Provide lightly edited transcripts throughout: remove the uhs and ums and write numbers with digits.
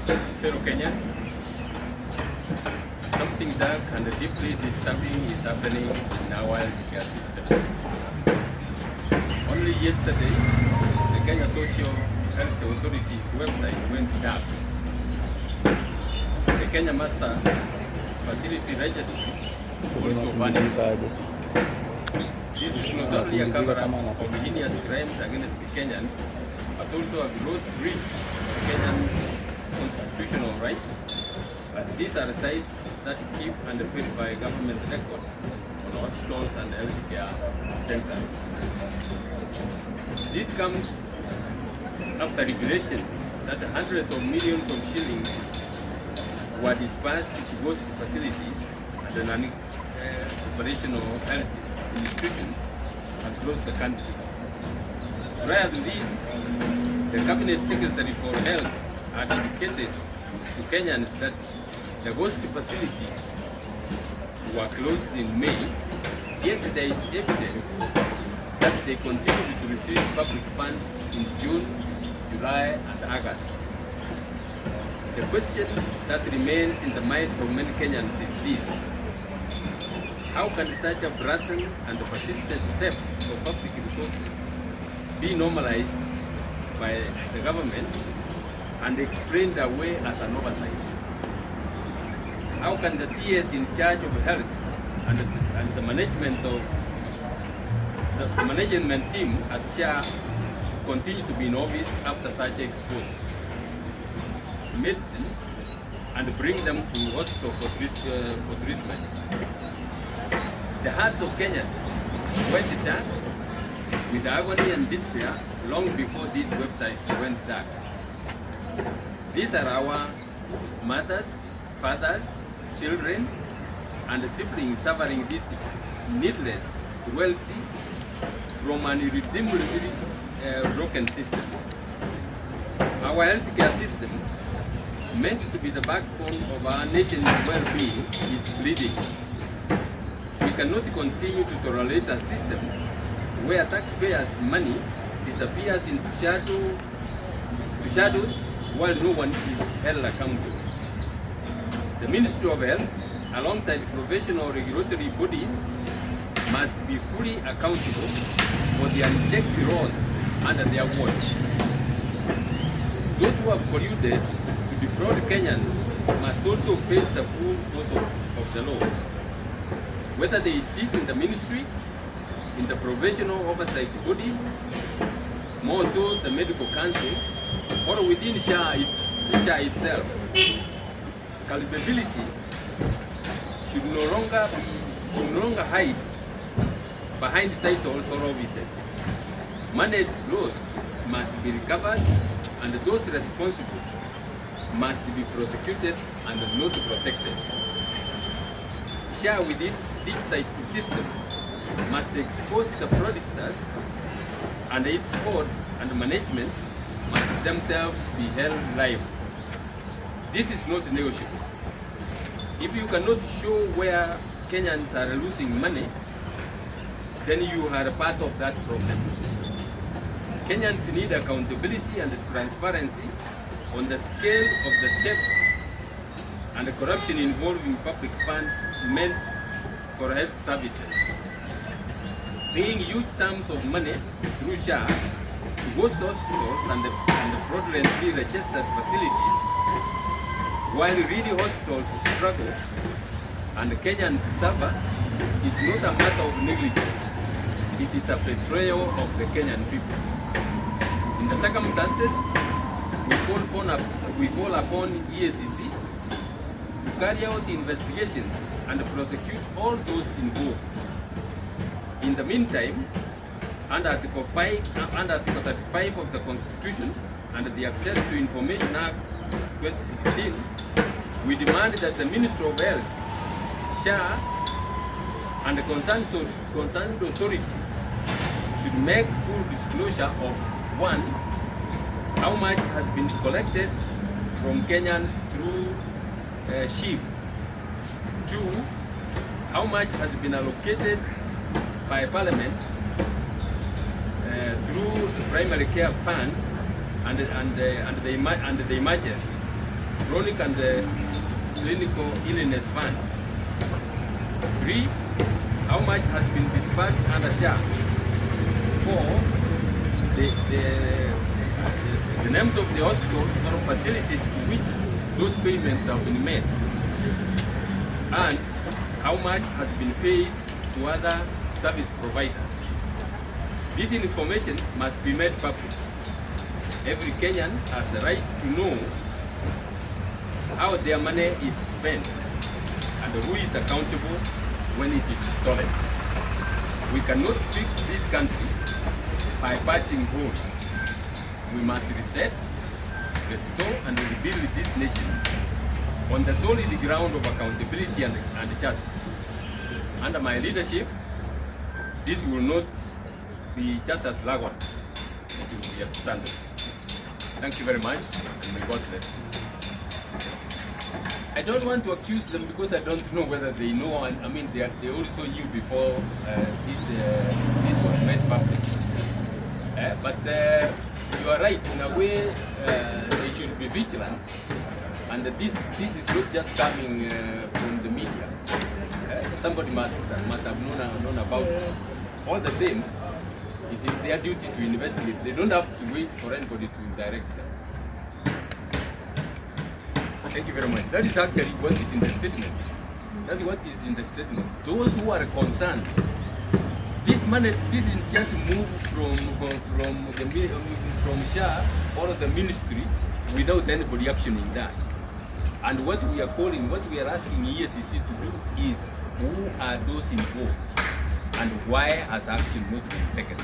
fellow Kenyans, something dark and deeply disturbing is happening in our healthcare system. Only yesterday, the Kenya Social Health Authority's website went dark. The Kenya Master Facility Registry also vanished. This is not only a cover-up of heinous crimes against the Kenyans, but also a gross breach of Kenyan constitutional rights, as these are sites that keep and verify government records on hospitals and healthcare centers. This comes after regulations that hundreds of millions of shillings were dispersed to ghost facilities and non-operational health institutions across the country. Prior to this, the Cabinet Secretary for Health had indicated to Kenyans that the ghost facilities were closed in May, yet there is evidence that they continued to receive public funds in June, July, and August. The question that remains in the minds of many Kenyans is this: how can such a brazen and persistent theft of public resources be normalized by the government and explained away as an oversight? How can the CS in charge of health and the management team at SHA continue to be novice after such exposure medicine and bring them to hospital for treatment? The hearts of Kenyans went dark with agony and despair long before these websites went dark. These are our mothers, fathers, children, and siblings suffering this needless cruelty from an irredeemably broken system. Our healthcare system, meant to be the backbone of our nation's well-being, is bleeding. We cannot continue to tolerate a system where taxpayers' money disappears into shadows while no one is held accountable. The Ministry of Health, alongside professional regulatory bodies, must be fully accountable for the unchecked roads under their watch. Those who have colluded to defraud Kenyans must also face the full force of the law. Whether they sit in the ministry, in the professional oversight bodies, more so the medical council, or within SHA itself, culpability should no longer hide behind titles or offices. Money lost must be recovered, and those responsible must be prosecuted and not protected. SHA, with its digitized system, must expose the fraudsters, and its board and management must themselves be held liable. This is not negotiable. If you cannot show where Kenyans are losing money, then you are a part of that problem. Kenyans need accountability and transparency on the scale of the theft and the corruption involving public funds meant for health services. Paying huge sums of money through SHA to ghost hospitals and fraudulently registered facilities, while really hospitals struggle and Kenyans suffer, is not a matter of negligence. It is a betrayal of the Kenyan people. In the circumstances, we call upon EACC to carry out investigations and prosecute all those involved. In the meantime, under Article 35 of the Constitution and the Access to Information Act 2016, we demand that the Ministry of Health, SHA, and the concerned authorities should make full disclosure of: 1. How much has been collected from Kenyans through SHIF. 2. How much has been allocated by Parliament through the primary care fund and the emergency. chronic and clinical illness fund. 3. How much has been disbursed under SHA? 4. The names of the hospitals or facilities to which those payments have been made, and how much has been paid to other service providers. This information must be made public. Every Kenyan has the right to know how their money is spent and who is accountable when it is stolen. We cannot fix this country by patching holes. We must reset, restore and rebuild this nation on the solid ground of accountability and justice. Under my leadership, this will not be just a slogan, it will be a standard. Thank you very much, and may God bless you. I don't want to accuse them because I don't know whether they know, and I mean they also knew before this was made public. But you are right, in a way they should be vigilant, and this is not just coming from the media. Somebody must have known about it. All the same, it is their duty to investigate. They don't have to wait for anybody to direct them. Thank you very much. That is actually what is in the statement. That's what is in the statement. Those who are concerned, this money didn't just move from SHA or the ministry without anybody actioning that. And what we are asking ESCC to do is, who are those involved and why has action not been taken,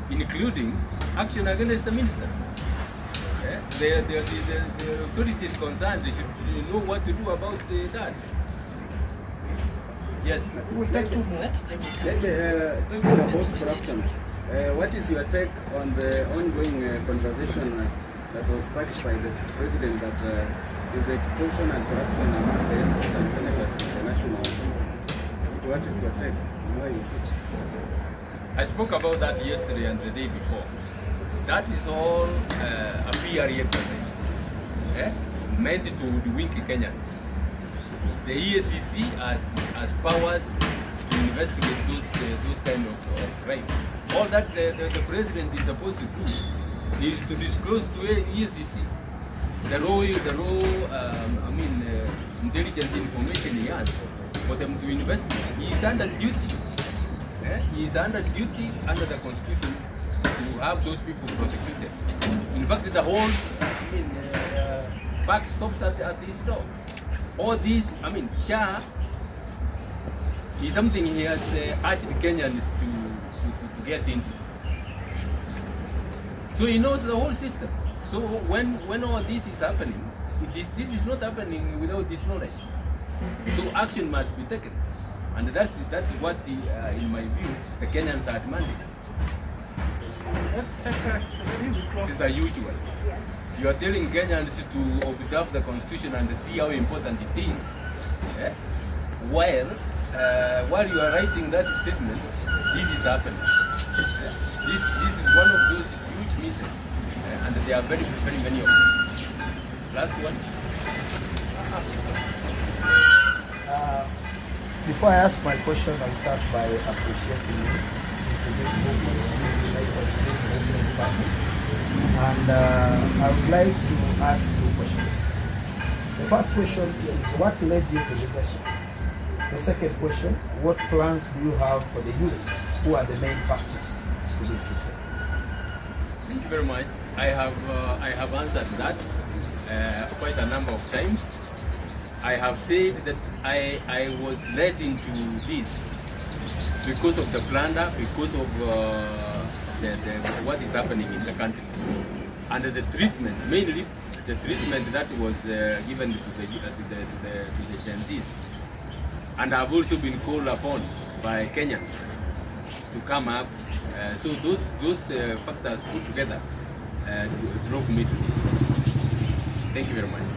including action against the minister. The authorities concerned, they should know what to do about that. Yes. We'll take 2 more. Talking about corruption, what is your take on the ongoing conversation that was sparked by the president that is extortion and corruption among the MPs and senators in the National Assembly? What is your take? Why is it? I spoke about that yesterday and the day before. That is all a PR exercise, meant to hoodwink Kenyans. The ESCC has powers to investigate those kind of crimes. All that the president is supposed to do is to disclose to ESCC the raw intelligence information he has for them to investigate. He is under duty. He is under duty under the Constitution to have those people prosecuted. In fact, the whole back stops at his door. All these, SHA is something he has urged Kenyans to get into. So he knows the whole system. So when all this is happening, this is not happening without this knowledge. So action must be taken. And that's what, in my view, the Kenyans are demanding. Let's take a really close. It's unusual. Yes. You are telling Kenyans to observe the Constitution and see how important it is. While you are writing that statement, this is happening. This is one of those huge misses, and there are very, very many of them. Last one. Before I ask my question, I'll start by appreciating you to this movement, and I would like to ask 2 questions. The first question is, what led you to leadership? The second question, what plans do you have for the youth who are the main factors to this system? Thank you very much. I have answered that quite a number of times. I have said that I was led into this because of the plunder, because of what is happening in the country, and the treatment, mainly the treatment that was given to the Gen Zs. And I've also been called upon by Kenyans to come up. So those factors put together drove me to this. Thank you very much.